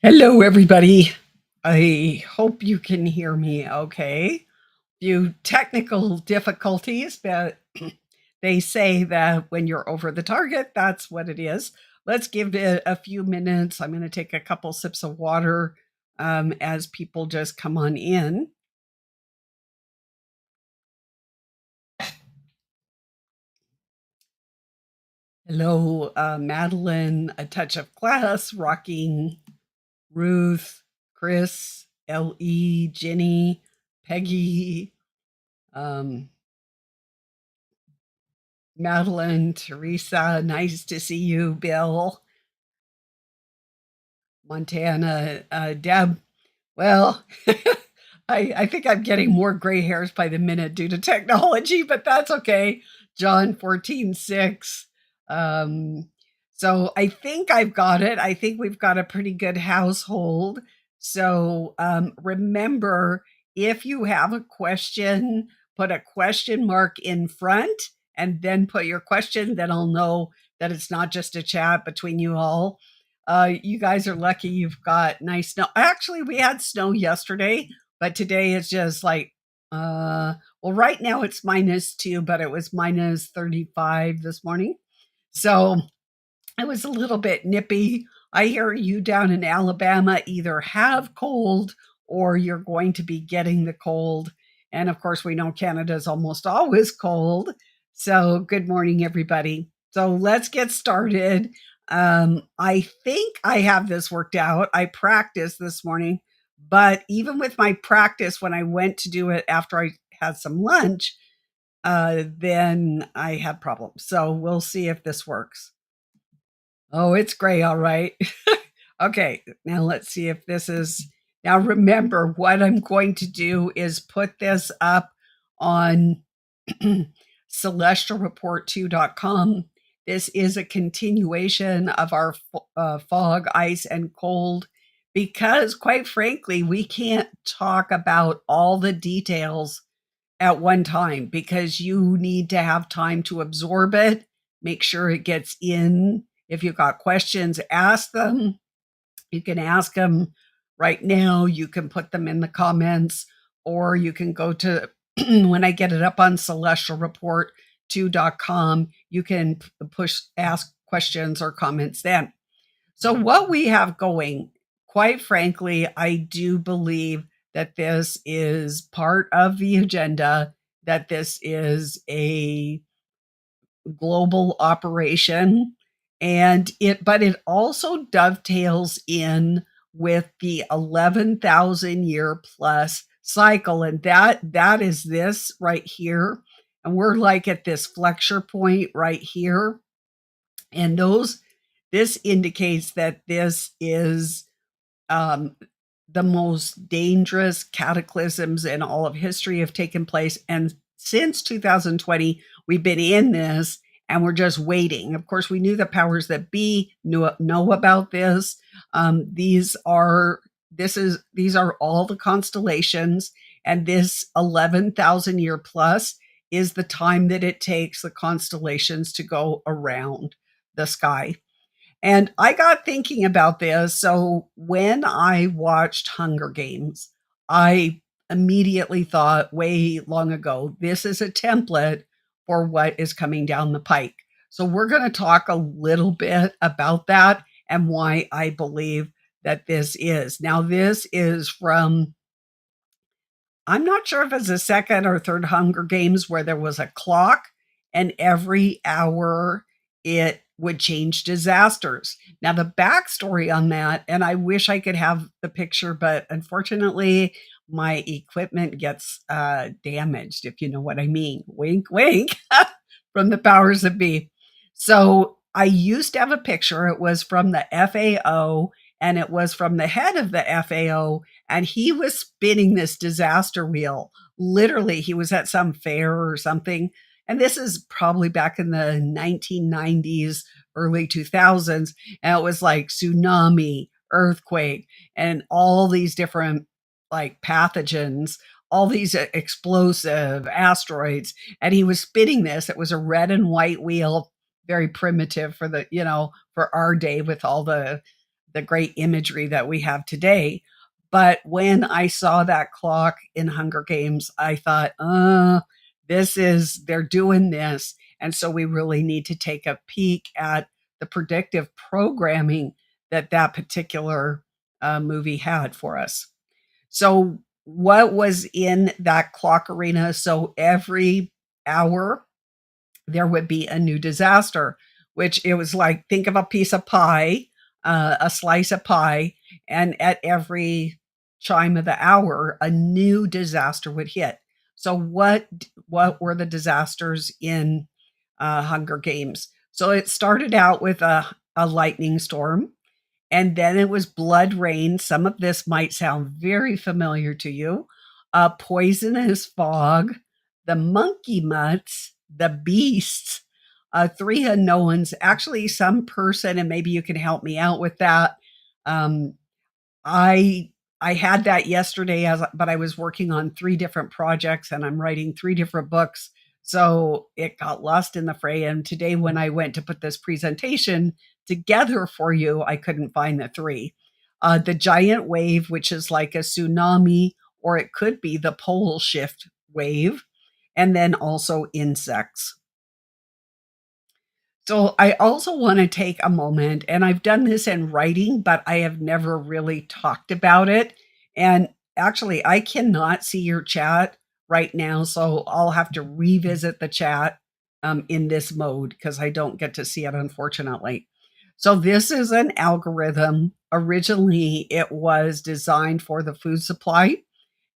Hello, everybody. I hope you can hear me okay. Few technical difficulties, but they say that when you're over the target, that's what it is. Let's give it a few minutes. I'm going to take a couple sips of water as people just come on in. Hello, Madeline, a touch of class, rocking, Ruth, Chris, L.E., Jenny, Peggy, um, Madeline, Teresa, nice to see you. Bill, Montana, Deb. Well, I think I'm getting more gray hairs by the minute due to technology, but that's okay. John 14:6. Um, so I think I've got it. I think we've got a pretty good household. So remember, if you have a question, put a question mark in front and then put your question. Then I'll know that it's not just a chat between you all. You guys are lucky you've got nice snow. Actually, we had snow yesterday, but today it's just like, well, right now it's -2, but it was -35 this morning. So it was a little bit nippy. I hear you down in Alabama either have cold or you're going to be getting the cold. And of course, we know Canada's almost always cold. So, good morning, everybody. So, let's get started. I think I have this worked out. I practiced this morning, but even with my practice, when I went to do it after I had some lunch, then I had problems. So, we'll see if this works. Oh, it's gray, all right. Okay, now let's see if this is now remember what I'm going to do is put this up on celestialreport2.com. This is a continuation of our fog, ice, and cold because, quite frankly, we can't talk about all the details at one time because you need to have time to absorb it, make sure it gets in. If you've got questions, ask them. You can ask them right now. You can put them in the comments, or you can go to when I get it up on celestialreport2.com, you can push ask questions or comments then. So, what we have going, quite frankly, I do believe that this is part of the agenda, that this is a global operation, and but it also dovetails in with the 11,000 year plus cycle, and that is this right here, and we're like at this flexure point right here, and those this indicates that this is um, the most dangerous cataclysms in all of history have taken place. And since 2020, we've been in this and we're just waiting. Of course, we knew the powers that be know about this. These are all the constellations, and this 11,000 year plus is the time that it takes the constellations to go around the sky. And I got thinking about this. So when I watched Hunger Games, I immediately thought way long ago, this is a template for what is coming down the pike. So we're going to talk a little bit about that and why I believe that this is. Now, this is from, I'm not sure if it's the second or third Hunger Games where there was a clock and every hour it would change disasters. Now, the backstory on that, and I wish I could have the picture, but unfortunately, my equipment gets damaged, if you know what I mean. Wink, wink, from the powers that be. So I used to have a picture. It was from the FAO, and it was from the head of the FAO, and he was spinning this disaster wheel. Literally, he was at some fair or something. And this is probably back in the 1990s, early 2000s. And it was like tsunami, earthquake, and all these different like pathogens, all these explosive asteroids. And he was spinning this. It was a red and white wheel, very primitive for the, for our day with all the the great imagery that we have today. But when I saw that clock in Hunger Games, I thought, they're doing this. And so we really need to take a peek at the predictive programming that that particular movie had for us. So, what was in that clock arena? So, every hour there would be a new disaster, which it was like, think of a piece of pie, a slice of pie, and at every chime of the hour, a new disaster would hit. So what were the disasters in Hunger Games? So it started out with a lightning storm, and then it was blood rain. Some of this might sound very familiar to you. Poisonous fog, the monkey mutts, the beasts, three unknowns. Actually, some person, and maybe you can help me out with that. Um, I I had that yesterday but I was working on 3 different projects and I'm writing 3 different books, so it got lost in the fray, and today when I went to put this presentation together for you, I couldn't find the 3. The giant wave, which is like a tsunami, or it could be the pole shift wave, and then also insects. So I also want to take a moment, and I've done this in writing, but I have never really talked about it. And actually, I cannot see your chat right now, so I'll have to revisit the chat in this mode because I don't get to see it, unfortunately. So this is an algorithm. Originally, it was designed for the food supply,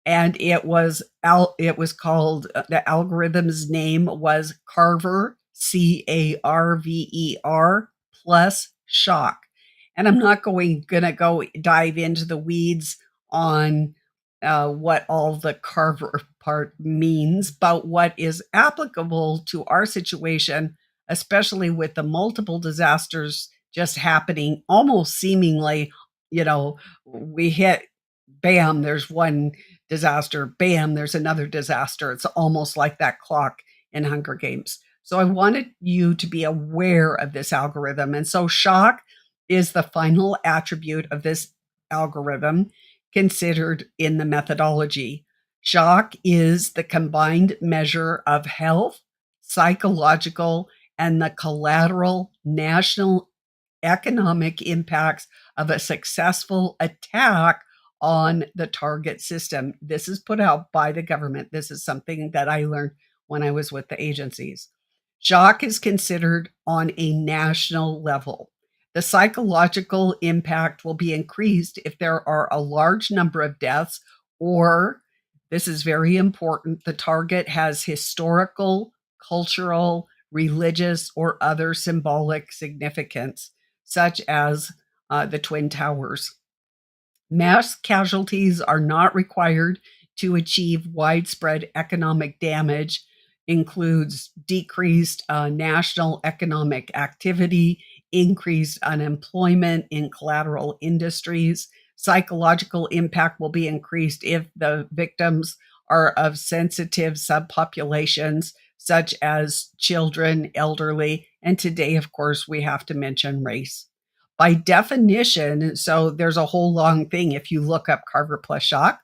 and it was called the algorithm's name was Carver, Carver plus shock. And I'm not gonna go dive into the weeds on what all the Carver part means, but what is applicable to our situation, especially with the multiple disasters just happening almost seemingly, we hit, bam, there's one disaster, bam, there's another disaster. It's almost like that clock in Hunger Games. So I wanted you to be aware of this algorithm. And so shock is the final attribute of this algorithm considered in the methodology. Shock is the combined measure of health, psychological, and the collateral national economic impacts of a successful attack on the target system. This is put out by the government. This is something that I learned when I was with the agencies. Shock is considered on a national level. The psychological impact will be increased if there are a large number of deaths, or, this is very important, the target has historical, cultural, religious, or other symbolic significance, such as the Twin Towers. Mass casualties are not required to achieve widespread economic damage, includes decreased national economic activity, increased unemployment in collateral industries. Psychological impact will be increased if the victims are of sensitive subpopulations, such as children, elderly, and today, of course, we have to mention race. By definition, so there's a whole long thing. If you look up Carver plus shock,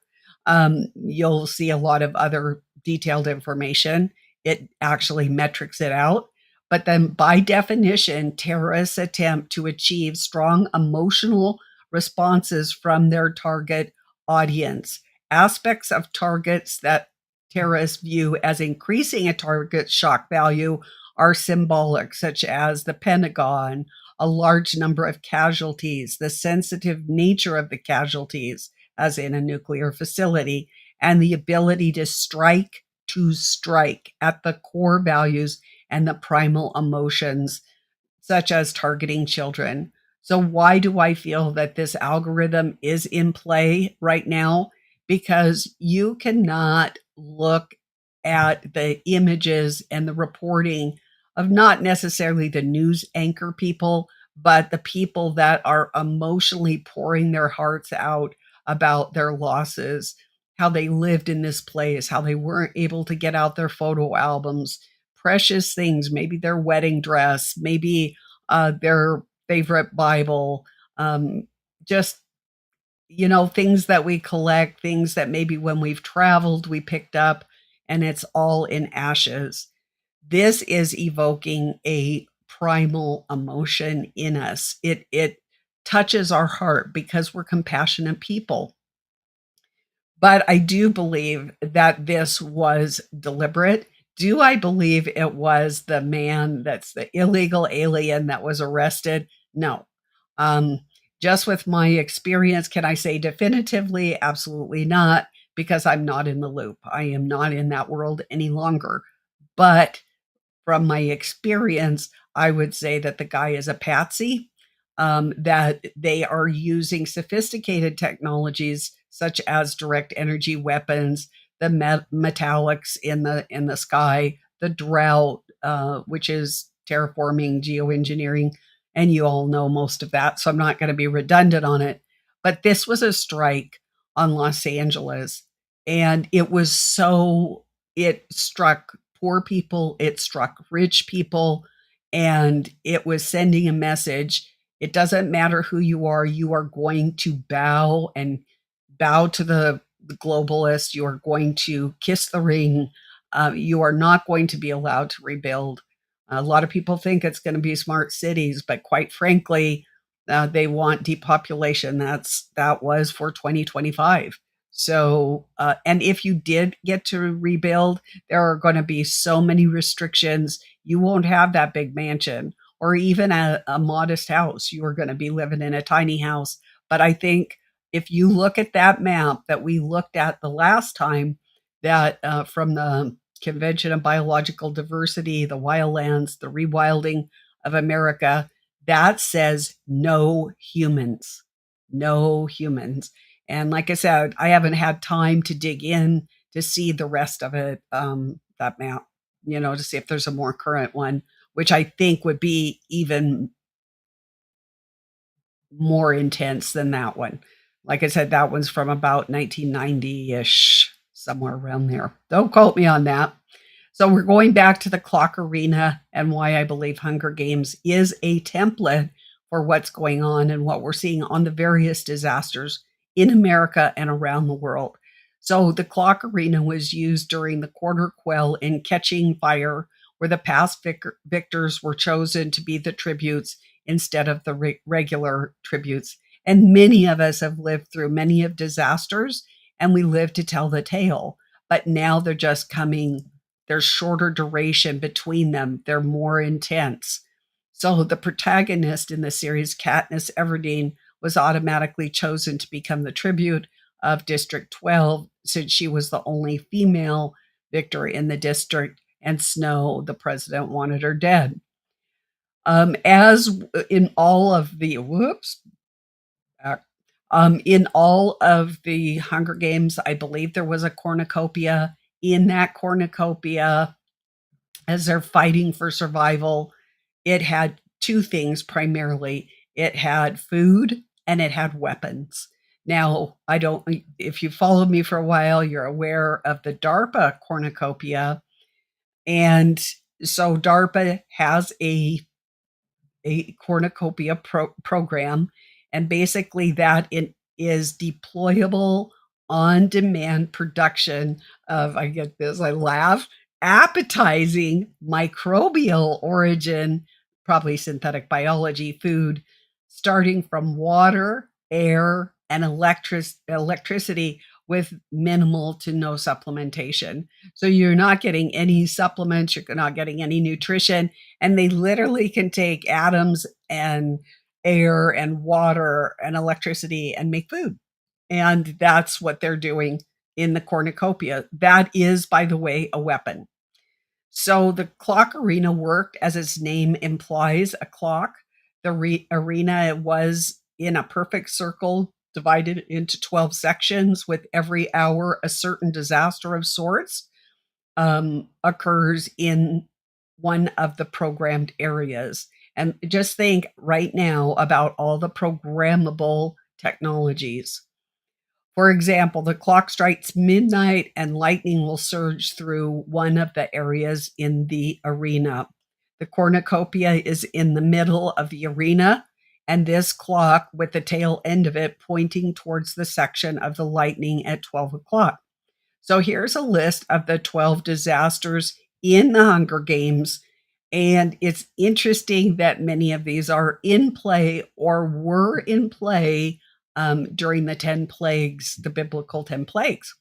you'll see a lot of other detailed information. It actually metrics it out. But then, by definition, terrorists attempt to achieve strong emotional responses from their target audience. Aspects of targets that terrorists view as increasing a target's shock value are symbolic, such as the Pentagon, a large number of casualties, the sensitive nature of the casualties, as in a nuclear facility, and the ability to strike at the core values and the primal emotions, such as targeting children. So, why do I feel that this algorithm is in play right now? Because you cannot look at the images and the reporting of not necessarily the news anchor people, but the people that are emotionally pouring their hearts out about their losses, how they lived in this place, how they weren't able to get out their photo albums, precious things, maybe their wedding dress, maybe their favorite Bible. just, things that we collect, things that maybe when we've traveled, we picked up, and it's all in ashes. This is evoking a primal emotion in us. It touches our heart because we're compassionate people. But I do believe that this was deliberate. Do I believe it was the man that's the illegal alien that was arrested? No. Um, just with my experience, can I say definitively? Absolutely not, because I'm not in the loop. I am not in that world any longer. But from my experience, I would say that the guy is a patsy, that they are using sophisticated technologies such as direct energy weapons, the metallics in the sky, the drought, which is terraforming, geoengineering, and you all know most of that, so I'm not going to be redundant on it. But this was a strike on Los Angeles, and it struck poor people, it struck rich people, and it was sending a message. It doesn't matter who you are going to bow to the globalists, you are going to kiss the ring, you are not going to be allowed to rebuild. A lot of people think it's going to be smart cities, but quite frankly, they want depopulation. That was for 2025. So, and if you did get to rebuild, there are going to be so many restrictions. You won't have that big mansion or even a modest house. You are going to be living in a tiny house. But I think if you look at that map that we looked at the last time, that from the Convention on Biological Diversity, the wildlands, the rewilding of America, that says no humans, no humans. And like I said, I haven't had time to dig in to see the rest of it, that map, to see if there's a more current one, which I think would be even more intense than that one. Like I said, that one's from about 1990-ish, somewhere around there. Don't quote me on that. So we're going back to the clock arena and why I believe Hunger Games is a template for what's going on and what we're seeing on the various disasters in America and around the world. So the clock arena was used during the quarter quell in Catching Fire, where the past victors were chosen to be the tributes instead of the regular tributes. And many of us have lived through many of disasters, and we live to tell the tale. But now they're just coming, there's shorter duration between them, they're more intense. So the protagonist in the series, Katniss Everdeen, was automatically chosen to become the tribute of District 12 since she was the only female victor in the district, and Snow, the president, wanted her dead. As in all of the uh, in all of the Hunger Games, I believe there was a cornucopia. In that cornucopia, as they're fighting for survival, it had two things primarily. It had food and it had weapons. Now, I don't, if you followed me for a while, you're aware of the DARPA cornucopia. And so DARPA has a cornucopia program, and basically that it is deployable on demand production of, I get this, I laugh, appetizing microbial origin, probably synthetic biology food, starting from water, air, and electricity with minimal to no supplementation. So you're not getting any supplements, you're not getting any nutrition, and they literally can take atoms and air and water and electricity and make food. And that's what they're doing in the cornucopia. That is, by the way, a weapon. So the clock arena worked as its name implies, a clock. The arena was in a perfect circle divided into 12 sections, with every hour a certain disaster of sorts occurs in one of the programmed areas. And just think right now about all the programmable technologies. For example, the clock strikes midnight and lightning will surge through one of the areas in the arena. The cornucopia is in the middle of the arena. and this clock with the tail end of it pointing towards the section of the lightning at 12 o'clock. So here's a list of the 12 disasters in the Hunger Games. And it's interesting that many of these are in play or were in play during the 10 plagues, the biblical 10 plagues.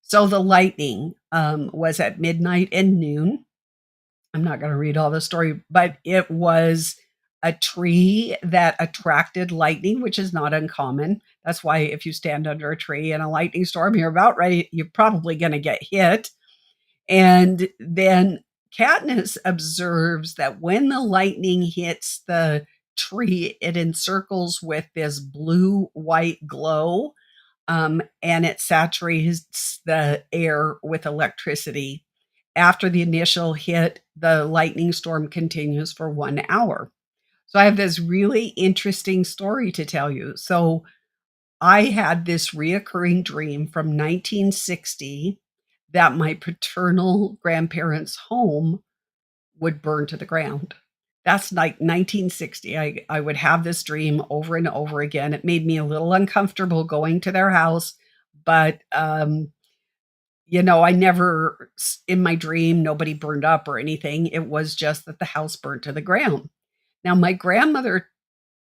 So the lightning was at midnight and noon. I'm not going to read all the story, but it was a tree that attracted lightning, which is not uncommon. That's why if you stand under a tree in a lightning storm, you're about ready, you're probably going to get hit. And then Katniss observes that when the lightning hits the tree, it encircles with this blue-white glow, and it saturates the air with electricity. After the initial hit, the lightning storm continues for 1 hour. So I have this really interesting story to tell you. So I had this reoccurring dream from 1960 that my paternal grandparents' home would burn to the ground. That's like 1960. I would have this dream over and over again. It made me a little uncomfortable going to their house, but I never, in my dream, nobody burned up or anything. It was just that the house burnt to the ground. Now, my grandmother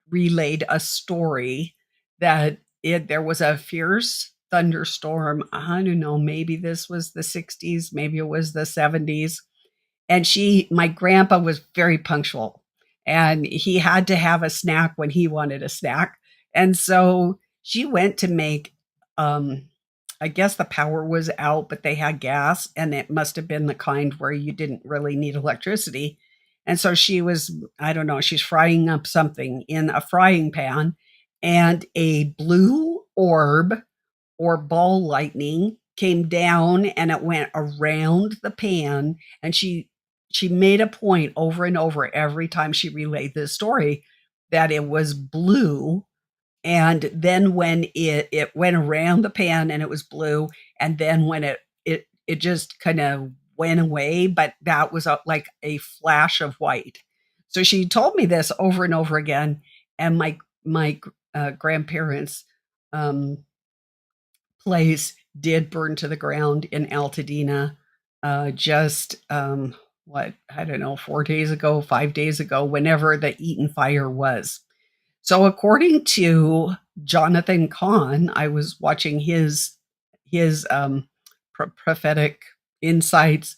relayed a story that there was a fierce thunderstorm. I don't know, maybe this was the 60s, maybe it was the 70s. And my grandpa was very punctual, and he had to have a snack when he wanted a snack. And so she went to make, I guess the power was out, but they had gas, and it must have been the kind where you didn't really need electricity. And so she was, I don't know, she's frying up something in a frying pan, and a blue orb or ball lightning came down and it went around the pan. And she made a point over and over every time she relayed this story that it was blue. And then when it went around the pan and it was blue, and then when it just kind of went away, but that was like a flash of white. So she told me this over and over again, and my grandparents' um, place did burn to the ground in Altadena, just what, I don't know, 4 days ago, 5 days ago, whenever the Eaton fire was. So according to Jonathan Cahn, I was watching his prophetic insights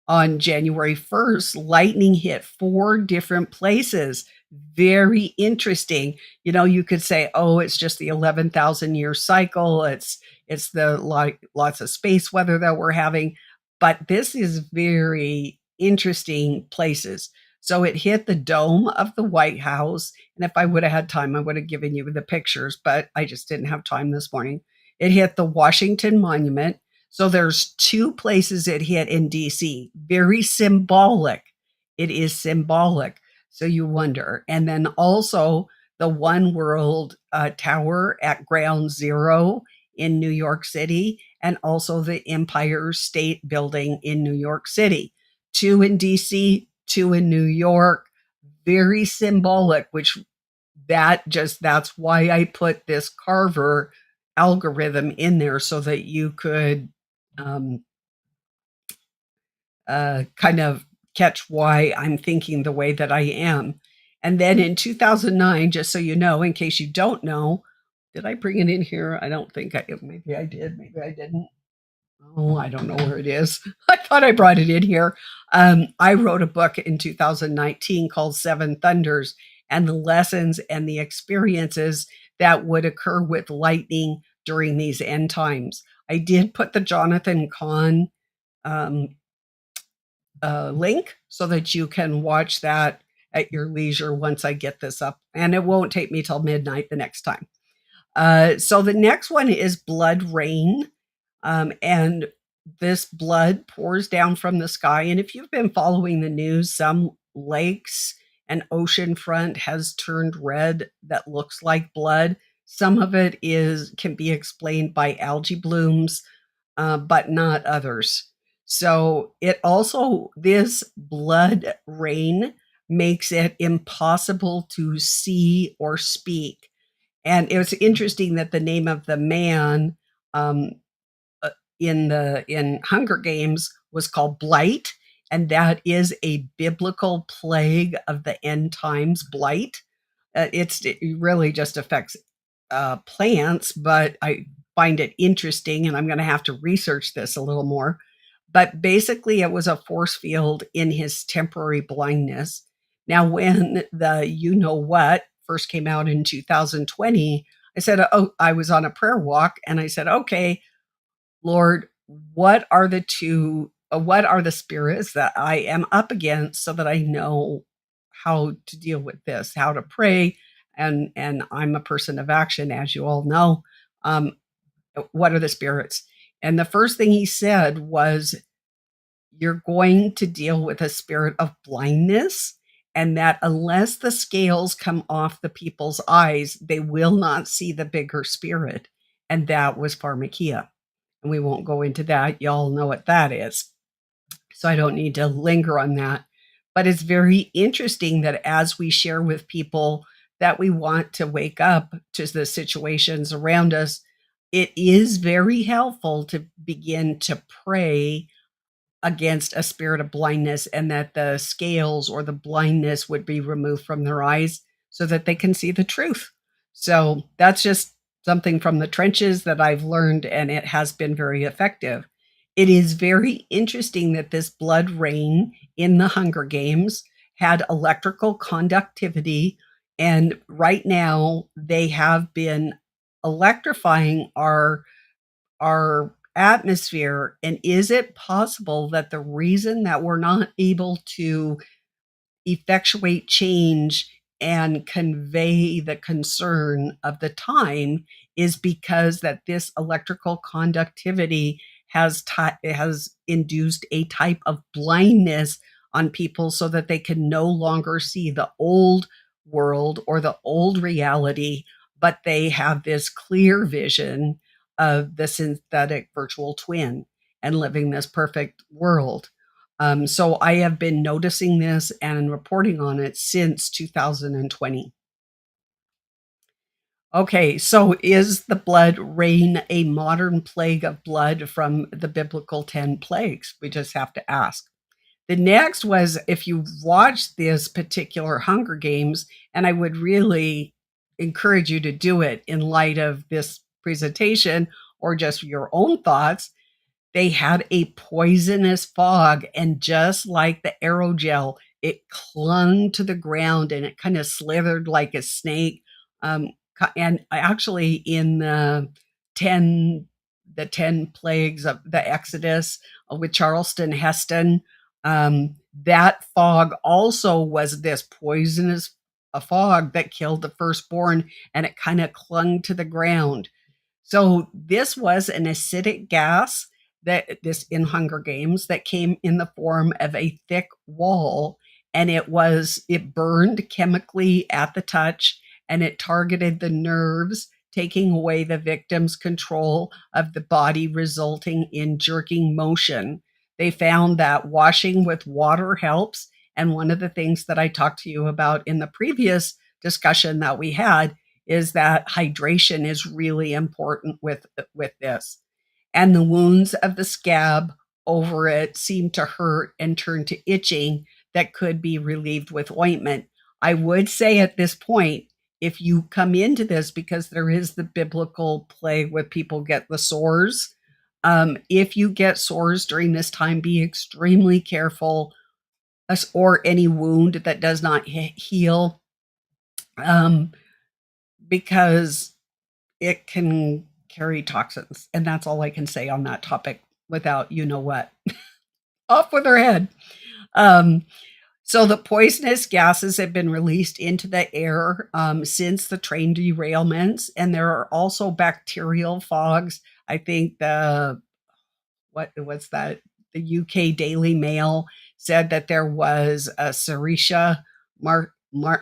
on January 1st. Lightning hit 4 different places. Very interesting. You could say, oh, it's just the 11,000 year cycle. It's the lots of space weather that we're having, but this is very interesting places. So it hit the dome of the White House. And if I would have had time, I would have given you the pictures, but I just didn't have time this morning. It hit the Washington Monument. So there's 2 places it hit in DC. Very symbolic. It is symbolic. So you wonder. And then also the One World Tower at Ground Zero in New York City, and also the Empire State Building in New York City. 2 in DC, 2 in New York. Very symbolic, which that's why I put this Carver algorithm in there so that you could kind of catch why I'm thinking the way that I am. And then in 2009, just so you know, in case you don't know, did I bring it in here? I don't think maybe I did, maybe I didn't. Oh, I don't know where it is. I thought I brought it in here. I wrote a book in 2019 called Seven Thunders, and the lessons and the experiences that would occur with lightning during these end times. I did put the Jonathan Cahn link so that you can watch that at your leisure once I get this up, and it won't take me till midnight the next time. So the next one is blood rain. And this blood pours down from the sky. And if you've been following the news, some lakes and ocean front has turned red that looks like blood. Some of it can be explained by algae blooms, but not others. So this blood rain makes it impossible to see or speak. And it was interesting that the name of the man, um, uh, in Hunger Games was called Blight, and that is a biblical plague of the end times, blight. It really just affects plants, but I find it interesting, and I'm going to have to research this a little more. But basically, it was a force field in his temporary blindness. Now, when the you know what first came out in 2020, I said, oh, I was on a prayer walk and I said, okay, Lord, what are the spirits that I am up against so that I know how to deal with this, how to pray, and I'm a person of action, as you all know. Um, what are the spirits? And the first thing he said was, you're going to deal with a spirit of blindness, and that unless the scales come off the people's eyes, they will not see the bigger spirit. And that was pharmakia. And we won't go into that. Y'all know what that is. So I don't need to linger on that. But it's very interesting that as we share with people that we want to wake up to the situations around us, it is very helpful to begin to pray against a spirit of blindness, and that the scales or the blindness would be removed from their eyes so that they can see the truth. So that's just something from the trenches that I've learned, and it has been very effective. It is very interesting that this blood rain in the Hunger Games had electrical conductivity, and right now they have been electrifying our atmosphere. And is it possible that the reason that we're not able to effectuate change and convey the concern of the time is because that this electrical conductivity has induced a type of blindness on people so that they can no longer see the old world or the old reality, but they have this clear vision of the synthetic virtual twin and living this perfect world. So I have been noticing this and reporting on it since 2020. Okay, so is the blood rain a modern plague of blood from the biblical 10 plagues? We just have to ask. The next was, if you watched this particular Hunger Games, and I would really encourage you to do it in light of this presentation or just your own thoughts, they had a poisonous fog, and just like the aerogel, it clung to the ground and it kind of slithered like a snake. And actually, in 10, the 10 plagues of the Exodus with Charleston Heston, that fog also was this poisonous fog that killed the firstborn, and it kind of clung to the ground. So this was an acidic gas that this in Hunger Games that came in the form of a thick wall, and it burned chemically at the touch, and it targeted the nerves, taking away the victim's control of the body, resulting in jerking motion. They found that washing with water helps, and one of the things that I talked to you about in the previous discussion that we had is that hydration is really important with this. And the wounds of the scab over it seem to hurt and turn to itching that could be relieved with ointment. I would say at this point, if you come into this, because there is the biblical plague where people get the sores, if you get sores during this time, be extremely careful, or any wound that does not heal. Because it can carry toxins. And that's all I can say on that topic without you know what. Off with her head. Um, so the poisonous gases have been released into the air since the train derailments, and there are also bacterial fogs. I think what was that? The UK Daily Mail said that there was a Serratia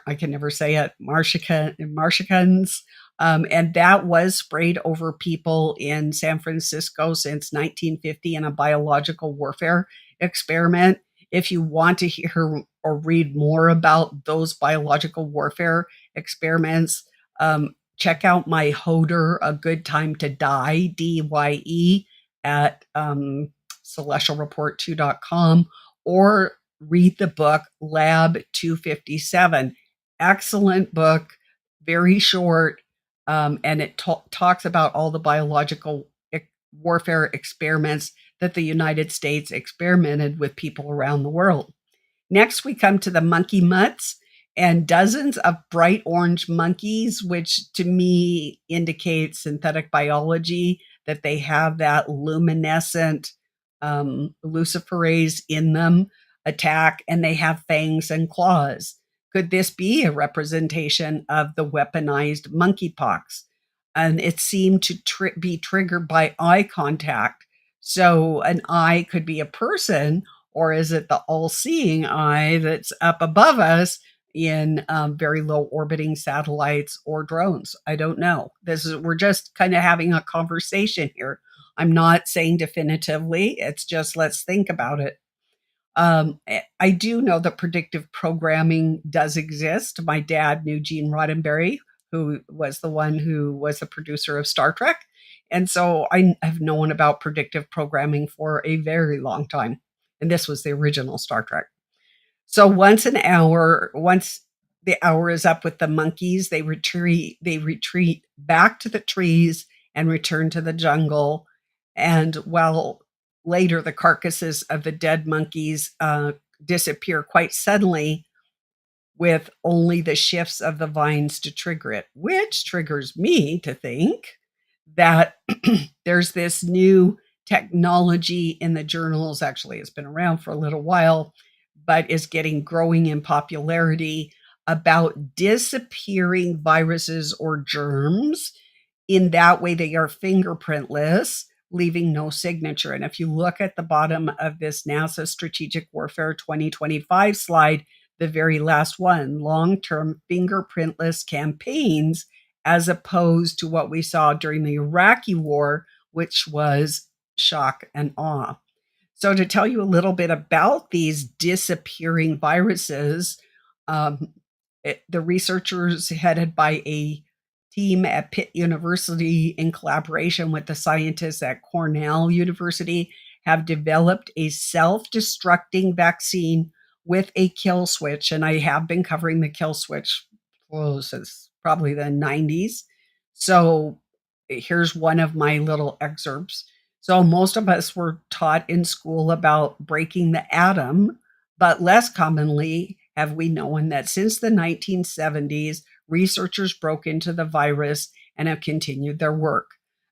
I can never say it, Marshicans, and that was sprayed over people in San Francisco since 1950 in a biological warfare experiment. If you want to hear or read more about those biological warfare experiments, check out my Hoder, A Good Time to Die, DYE, at celestialreport2.com, or read the book Lab 257. Excellent book, very short, and it talks about all the biological warfare experiments that the United States experimented with people around the world. Next, we come to the monkey mutts and dozens of bright orange monkeys, which to me indicates synthetic biology, that they have that luminescent luciferase in them attack, and they have fangs and claws. Could this be a representation of the weaponized monkeypox? And it seemed to be triggered by eye contact. So an eye could be a person, or is it the all-seeing eye that's up above us in very low orbiting satellites or drones? I don't know. We're just kind of having a conversation here. I'm not saying definitively. It's just, let's think about it. I do know that predictive programming does exist. My dad knew Gene Roddenberry, who was the one who was the producer of Star Trek. And so I have known about predictive programming for a very long time. And this was the original Star Trek. So once the hour is up with the monkeys, they retreat back to the trees and return to the jungle. And while later the carcasses of the dead monkeys disappear quite suddenly, with only the shifts of the vines to trigger it, which triggers me to think that there's this new technology in the journals. Actually, it's been around for a little while, but is growing in popularity, about disappearing viruses or germs. In that way, they are fingerprintless, leaving no signature. And if you look at the bottom of this NASA Strategic Warfare 2025 slide, the very last one, long-term fingerprintless campaigns, as opposed to what we saw during the Iraqi war, which was shock and awe. So to tell you a little bit about these disappearing viruses, the researchers headed by a team at Pitt University in collaboration with the scientists at Cornell University have developed a self-destructing vaccine with a kill switch. And I have been covering the kill switch since probably the 90s. So here's one of my little excerpts. So most of us were taught in school about breaking the atom, but less commonly have we known that since the 1970s, researchers broke into the virus and have continued their work.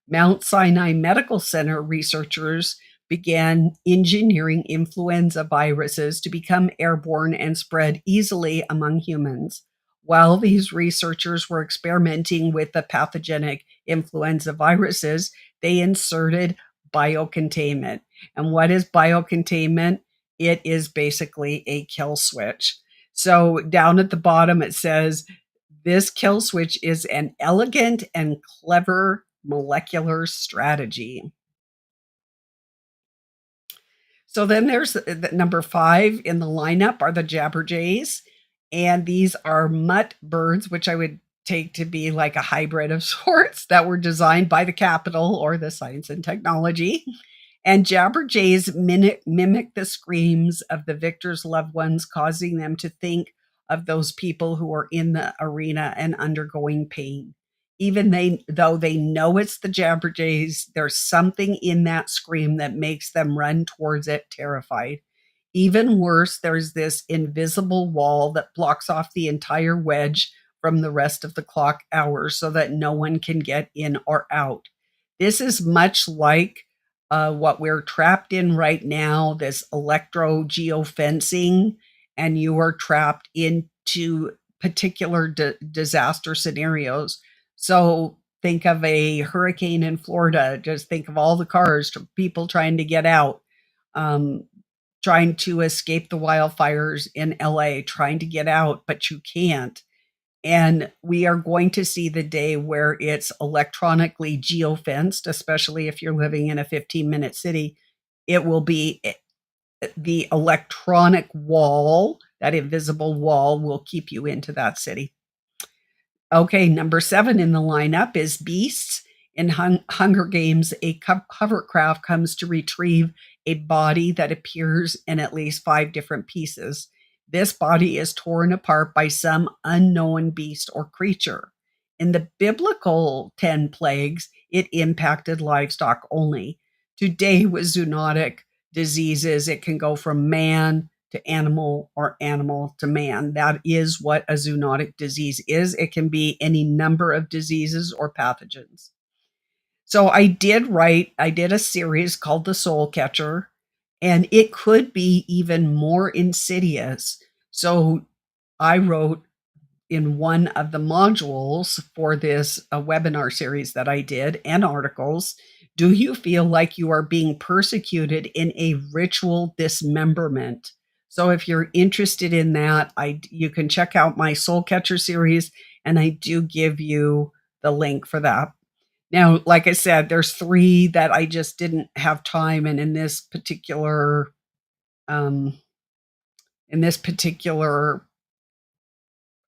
Mount Sinai Medical Center researchers began engineering influenza viruses to become airborne and spread easily among humans. While these researchers were experimenting with the pathogenic influenza viruses, they inserted biocontainment. And what is biocontainment? It is basically a kill switch. So down at the bottom, it says, this kill switch is an elegant and clever molecular strategy. So then there's the number 5 in the lineup are the jabberjays. And these are mutt birds, which I would take to be like a hybrid of sorts, that were designed by the Capitol or the Science and Technology. And jabberjays mimic the screams of the victors' loved ones, causing them to think of those people who are in the arena and undergoing pain. Even though they know it's the jabberjays, there's something in that scream that makes them run towards it terrified. Even worse, there's this invisible wall that blocks off the entire wedge from the rest of the clock hours so that no one can get in or out. This is much like what we're trapped in right now, this electro-geofencing, and you are trapped into particular disaster scenarios. So think of a hurricane in Florida. Just think of all the cars, people trying to get out, trying to escape the wildfires in LA, trying to get out, but you can't. And we are going to see the day where it's electronically geofenced, especially if you're living in a 15-minute city. It will be the electronic wall, that invisible wall, will keep you into that city. Okay, number 7 in the lineup is Beasts. In Hunger Games, a hovercraft comes to retrieve a body that appears in at least 5 different pieces. This body is torn apart by some unknown beast or creature. In the biblical 10 plagues, it impacted livestock only. Today, with zoonotic diseases, it can go from man to animal or animal to man. That is what a zoonotic disease is. It can be any number of diseases or pathogens. So I did a series called The Soul Catcher, and it could be even more insidious. So I wrote in one of the modules for this webinar series that I did and articles. Do you feel like you are being persecuted in a ritual dismemberment? So if you're interested in that, you can check out my Soul Catcher series, and I do give you the link for that. Now, like I said, there's 3 that I just didn't have time, and um, in this particular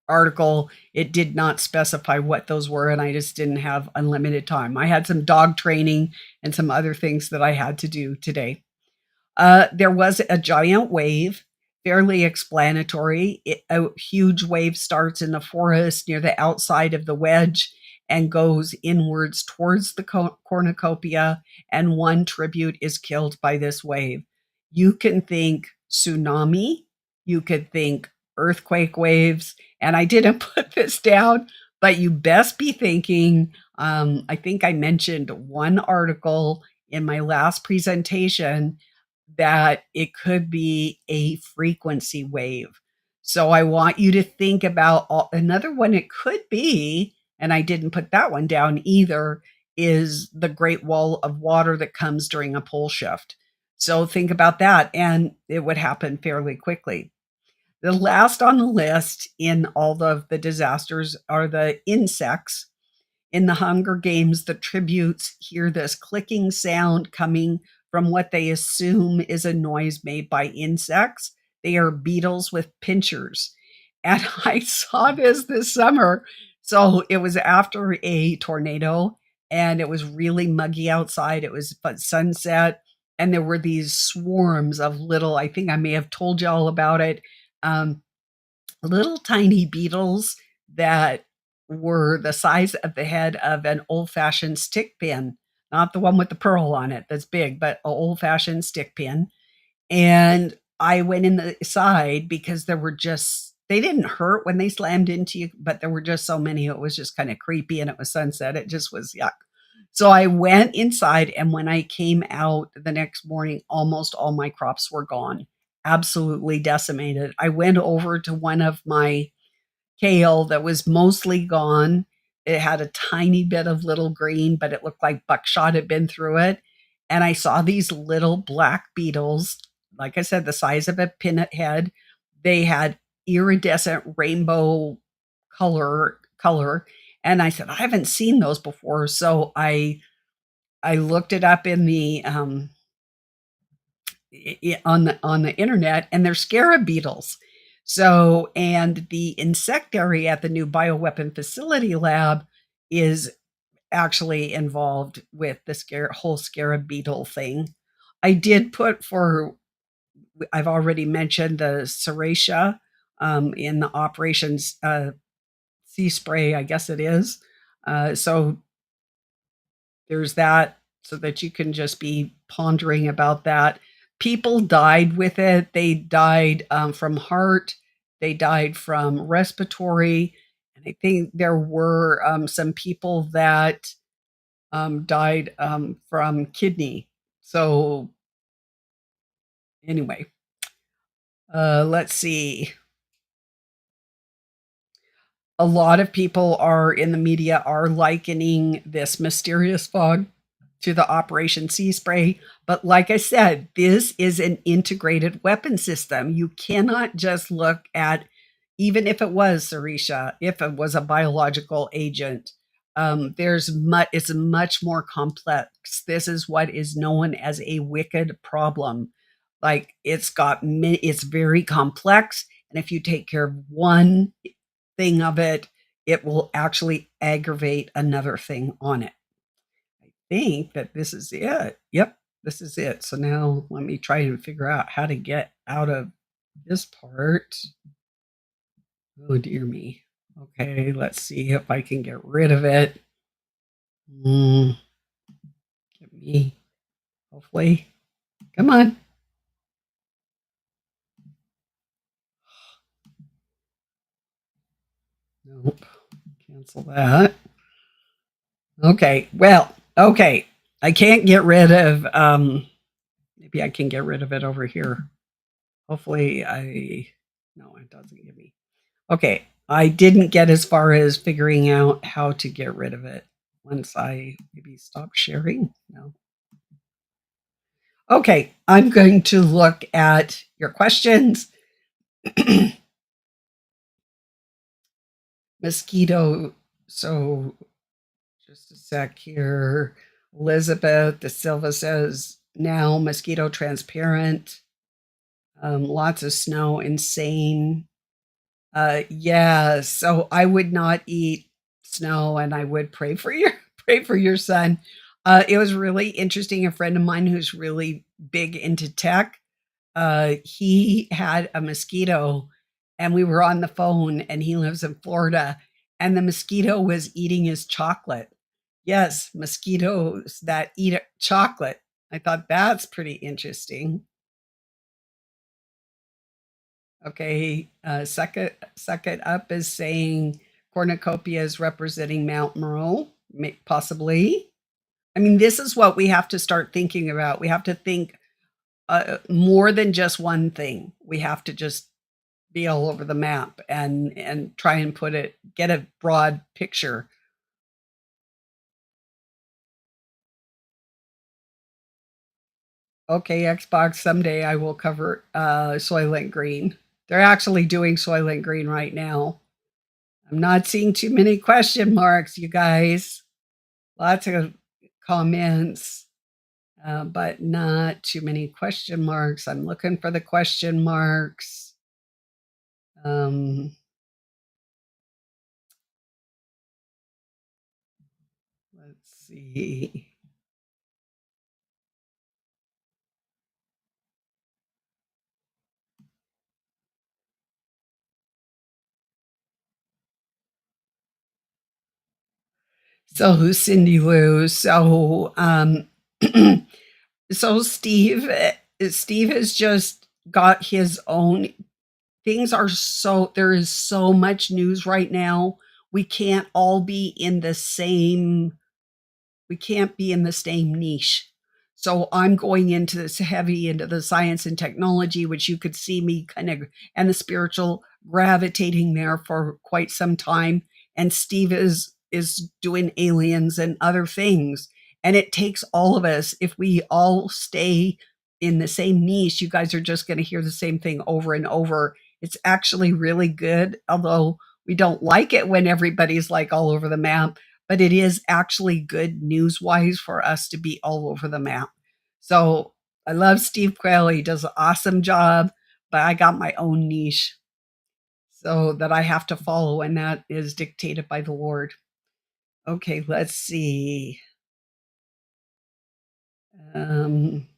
article, it did not specify what those were, and I just didn't have unlimited time. I had some dog training and some other things that I had to do today. There was a giant wave, fairly explanatory. A huge wave starts in the forest near the outside of the wedge and goes inwards towards the cornucopia, and one tribute is killed by this wave. You can think tsunami, you could think earthquake waves, and I didn't put this down, but you best be thinking, I think I mentioned one article in my last presentation that it could be a frequency wave. So I want you to think about another one it could be, and I didn't put that one down either, is the Great Wall of Water that comes during a pole shift. So think about that, and it would happen fairly quickly. The last on the list in all of the disasters are the insects. In the Hunger Games, the tributes hear this clicking sound coming from what they assume is a noise made by insects. They are beetles with pinchers. And I saw this summer. So it was after a tornado, and it was really muggy outside. It was sunset, and there were these swarms of little, I think I may have told you all about it, um, little tiny beetles that were the size of the head of an old-fashioned stick pin, not the one with the pearl on it that's big, but an old-fashioned stick pin. And I went in the side because they didn't hurt when they slammed into you, but there were just so many. It was just kind of creepy, and it was sunset. It just was yuck. So I went inside, and when I came out the next morning, almost all my crops were gone, absolutely decimated. I went over to one of my kale that was mostly gone. It had a tiny bit of little green, but it looked like buckshot had been through it. And I saw these little black beetles, like I said, the size of a pinhead head. They had iridescent rainbow color. And I said, I haven't seen those before. So I looked it up in the on the internet, and they're scarab beetles. So, and the insectary at the new bioweapon facility lab is actually involved with the whole scarab beetle thing. I did put I've already mentioned the serratia in the operations sea spray, I guess it is. So there's that, so that you can just be pondering about that. People died with it. They died from heart. They died from respiratory. And I think there were some people that died from kidney. So anyway, let's see. A lot of people are in the media are likening this mysterious fog to the Operation Sea Spray. But like I said, this is an integrated weapon system. You cannot just look at, even if it was Sarisha, if it was a biological agent, it's much more complex. This is what is known as a wicked problem. Like it's very complex. And if you take care of one thing of it, it will actually aggravate another thing on it. I think that this is it. Yep, this is it. So now let me try and figure out how to get out of this part. Oh, dear me. Okay, let's see if I can get rid of it. Mm, Get me, hopefully. Come on. Nope. Cancel that. Okay. Well, okay. I can't get rid of maybe I can get rid of it over here. Hopefully I no, it doesn't give me. Okay. I didn't get as far as figuring out how to get rid of it once I maybe stop sharing. No. Okay, I'm going to look at your questions. Mosquito. So just a sec here. Elizabeth De Silva says now mosquito transparent. Lots of snow, insane. Yeah, so I would not eat snow, and I would pray for your pray for your son. It was really interesting. A friend of mine who's really big into tech, he had a mosquito, and we were on the phone, and he lives in Florida, and the mosquito was eating his chocolate. Yes, mosquitoes that eat chocolate. I thought that's pretty interesting. Okay, Suck It Up is saying Cornucopia is representing Mount Merle, possibly. I mean, this is what we have to start thinking about. We have to think more than just one thing. We have to just be all over the map and try and get a broad picture. Okay, Xbox, someday I will cover Soylent Green. They're actually doing Soylent Green right now. I'm not seeing too many question marks, you guys. Lots of comments, but not too many question marks. I'm looking for the question marks. Um, let's see. So who's Cindy Lou? So Steve has just got his own things are so there is so much news right now. We can't all be in the same we can't be in the same niche. So I'm going into this heavy into the science and technology, which you could see me kind of and the spiritual gravitating there for quite some time. And Steve is doing aliens and other things. And it takes all of us, if we all stay in the same niche, you guys are just going to hear the same thing over and over. It's actually really good, although we don't like it when everybody's like all over the map, but it is actually good news wise for us to be all over the map. So I love Steve Quayle. He does an awesome job, but I got my own niche so that I have to follow, and that is dictated by the Lord. Okay, let's see. Um,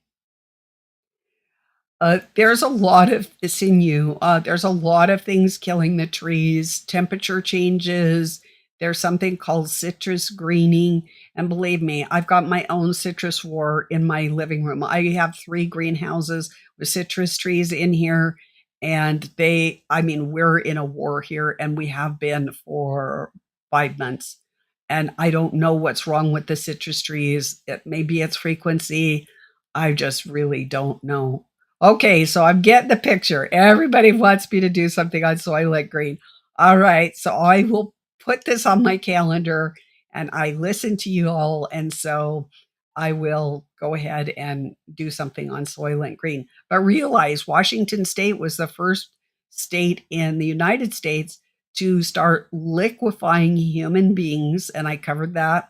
there's a lot of this in you. There's a lot of things killing the trees, temperature changes. There's something called citrus greening. And believe me, I've got my own citrus war in my living room. I have 3 greenhouses with citrus trees in here. And I mean, we're in a war here and we have been for 5 months. And I don't know what's wrong with the citrus trees. Maybe it's frequency. I just really don't know. Okay, so I'm getting the picture. Everybody wants me to do something on Soylent Green. All right, so I will put this on my calendar and I listen to you all. And so I will go ahead and do something on Soylent Green. But realize Washington State was the first state in the United States to start liquefying human beings. And I covered that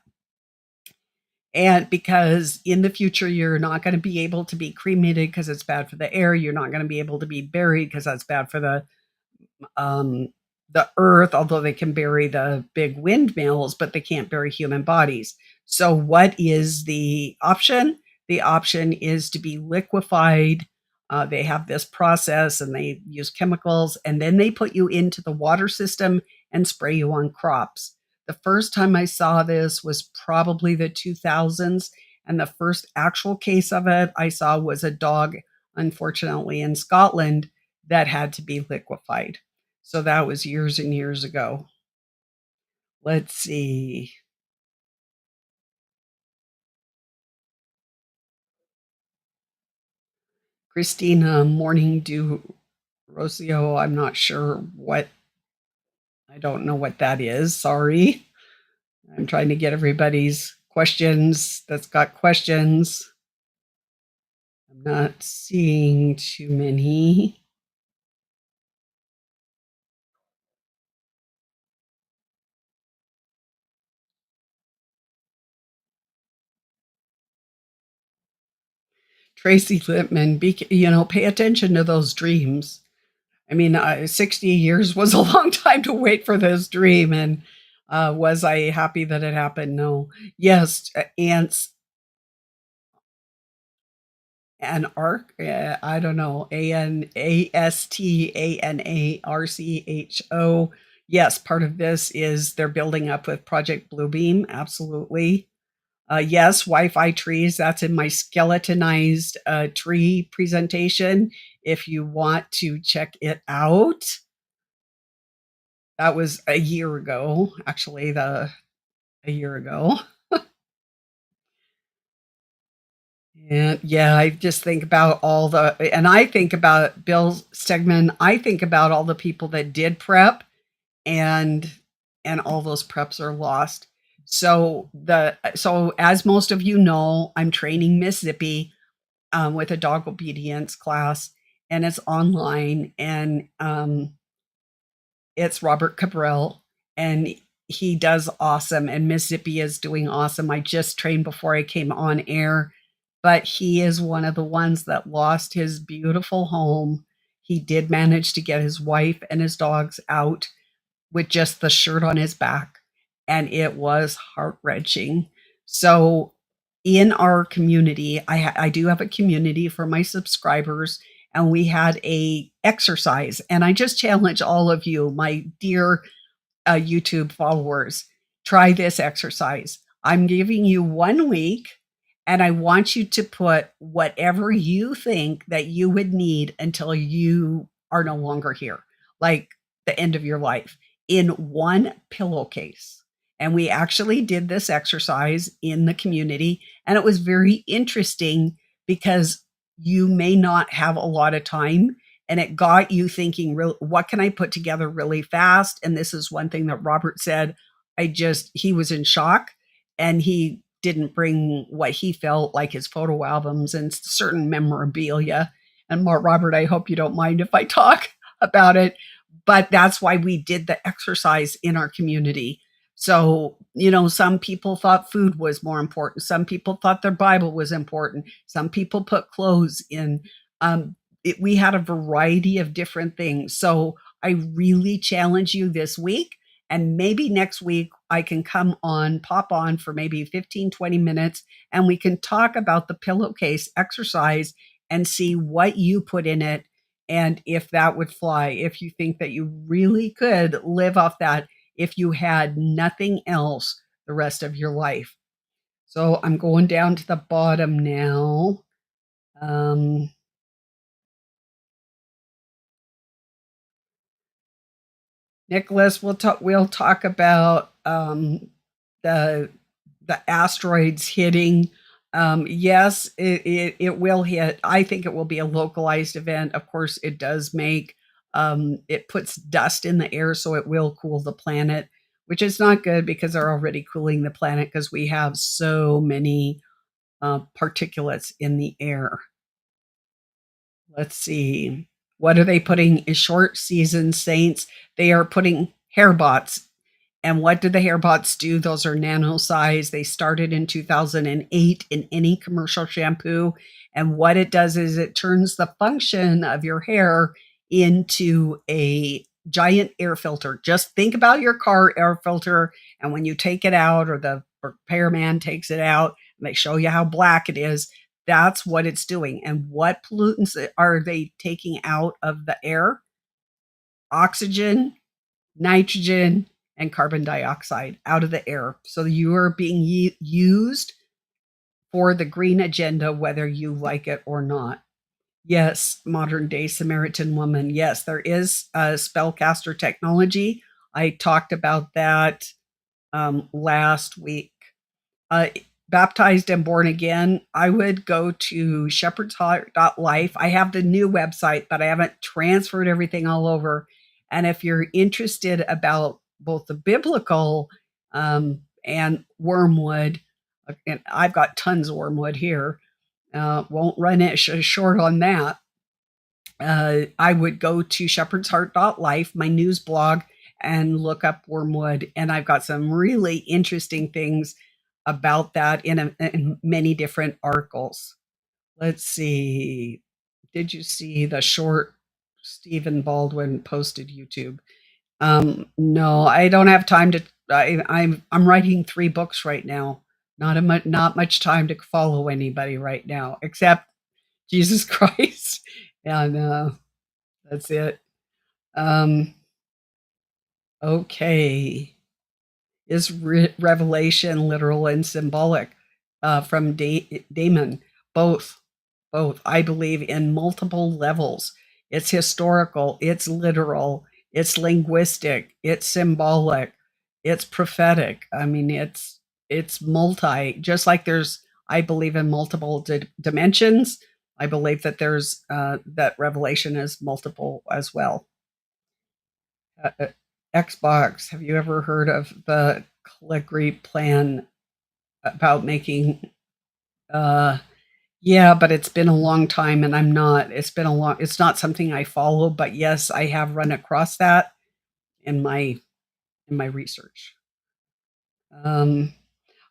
And because in the future, you're not going to be able to be cremated because it's bad for the air. You're not going to be able to be buried because that's bad for um, the earth, although they can bury the big windmills, but they can't bury human bodies. So, what is the option? The option is to be liquefied. They have this process and they use chemicals, and then they put you into the water system and spray you on crops. The first time I saw this was probably the 2000s, and the first actual case of it I saw was a dog, unfortunately, in Scotland that had to be liquefied. So that was years and years ago. Let's see. Christina Morning Dew Rocio. I'm not sure what, I don't know what that is. Sorry. I'm trying to get everybody's questions that's got questions. I'm not seeing too many. Tracy Lippman, pay attention to those dreams. I mean, 60 years was a long time to wait for this dream. And was I happy that it happened? No. Yes, ants and arc. I don't know. ANASTANARCHO. Yes, part of this is they're building up with Project Bluebeam. Absolutely. Yes, Wi-Fi trees. That's in my skeletonized tree presentation. If you want to check it out, that was a year ago. Actually, a year ago. And yeah, I just think about and I think about Bill Stegman. I think about all the people that did prep, and all those preps are lost. So as most of you know, I'm training Miss Zippy with a dog obedience class, and it's online, and it's Robert Cabral, and he does awesome, and Miss Zippy is doing awesome. I just trained before I came on air, but he is one of the ones that lost his beautiful home. He did manage to get his wife and his dogs out with just the shirt on his back, and it was heart-wrenching. So in our community, I do have a community for my subscribers, and we had a exercise, and I just challenge all of you, my dear YouTube followers, try this exercise. I'm giving you 1 week, and I want you to put whatever you think that you would need until you are no longer here, like the end of your life, in one pillowcase. And we actually did this exercise in the community, and it was very interesting because you may not have a lot of time, and it got you thinking, what can I put together really fast? And this is one thing that Robert said. He was in shock, and he didn't bring what he felt like his photo albums and certain memorabilia. And Robert, I hope you don't mind if I talk about it, but that's why we did the exercise in our community. So, some people thought food was more important. Some people thought their Bible was important. Some people put clothes in. We had a variety of different things. So I really challenge you this week. And maybe next week I can pop on for maybe 15, 20 minutes, and we can talk about the pillowcase exercise and see what you put in it and if that would fly, if you think that you really could live off that if you had nothing else the rest of your life. So I'm going down to the bottom now. Um, Nicholas, we'll talk about the asteroids hitting. Yes, it will hit. I think it will be a localized event. Of course, it does make it puts dust in the air, so it will cool the planet, which is not good because they're already cooling the planet because we have so many particulates in the air. Let's see. What are they putting? Short season saints. They are putting hair bots, And what do the hair bots do? Those are nano size. They started in 2008 in any commercial shampoo. And what it does is it turns the function of your hair into a giant air filter. Just think about your car air filter. And when you take it out, or the repairman takes it out, and they show you how black it is, that's what it's doing. And what pollutants are they taking out of the air? Oxygen, nitrogen, and carbon dioxide out of the air. So you are being used for the green agenda, whether you like it or not. Yes, modern day Samaritan woman. Yes, there is a spellcaster technology. I talked about that last week. Uh, Baptized and born again, I would go to shepherdsheart.life. I have the new website, but I haven't transferred everything all over. And if you're interested about both the biblical and wormwood, and I've got tons of wormwood here, won't run it short on that. I would go to shepherdsheart.life, my news blog, and look up wormwood. And I've got some really interesting things about that in many different articles. Let's see. Did you see the short Stephen Baldwin posted YouTube? No, I don't have time to. I'm writing 3 books right now. Not much time to follow anybody right now, except Jesus Christ, and that's it. Um, okay. Is revelation literal and symbolic? From Damon. Both. Both. I believe in multiple levels. It's historical, it's literal, it's linguistic, it's symbolic, it's prophetic. I mean, it's multi. Just like there's, I believe in multiple dimensions. I believe that there's that revelation is multiple as well. Uh, Xbox. Have you ever heard of the Calligraphy plan about making? Uh, yeah, but it's been a long time, and I'm not. It's been a long. It's not something I follow, but yes, I have run across that in my research. Um,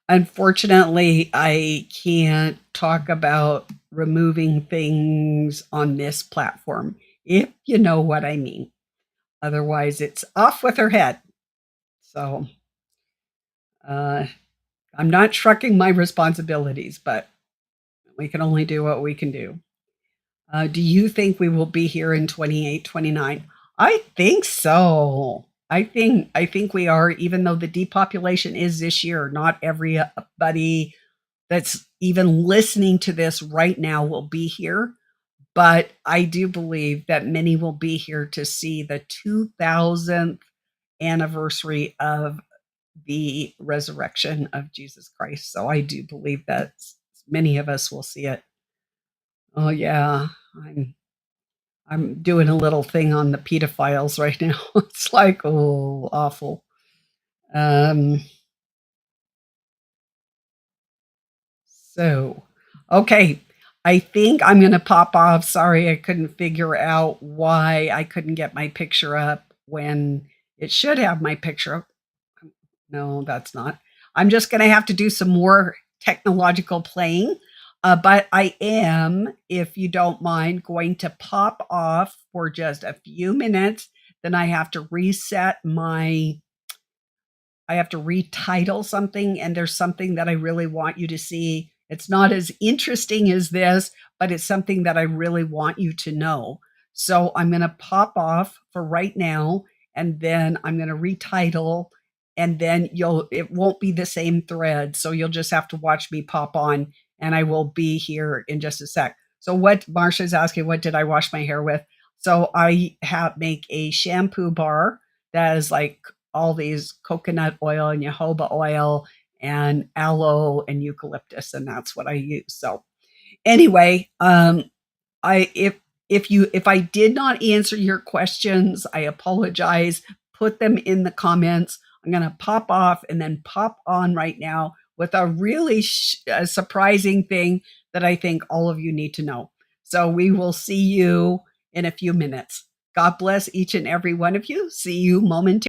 Unfortunately, I can't talk about removing things on this platform, if you know what I mean. Otherwise, it's off with her head. So uh, I'm not shirking my responsibilities, but we can only do what we can do. Do you think we will be here in 28, 29? I think so. I think we are, even though the depopulation is this year. Not everybody that's even listening to this right now will be here, but I do believe that many will be here to see the 2000th anniversary of the resurrection of Jesus Christ. So I do believe that many of us will see it. Oh yeah, I'm doing a little thing on the pedophiles right now. It's like, oh, awful. Um, so, okay. I think I'm going to pop off. Sorry, I couldn't figure out why I couldn't get my picture up when it should have my picture up. No, that's not. I'm just going to have to do some more technological playing. But I am, if you don't mind, going to pop off for just a few minutes. Then I have to reset my, I have to retitle something, and there's something that I really want you to see. It's not as interesting as this, but it's something that I really want you to know. So I'm going to pop off for right now, and then I'm going to retitle, and then it won't be the same thread. So you'll just have to watch me pop on, and I will be here in just a sec. So what Marsha's asking, what did I wash my hair with? So I make a shampoo bar that is like all these coconut oil and jojoba oil and aloe and eucalyptus, and that's what I use. So anyway, I if I did not answer your questions, I apologize. Put them in the comments. I'm going to pop off and then pop on right now with a really surprising thing that I think all of you need to know. So we will see you in a few minutes. God bless each and every one of you. See you momentarily.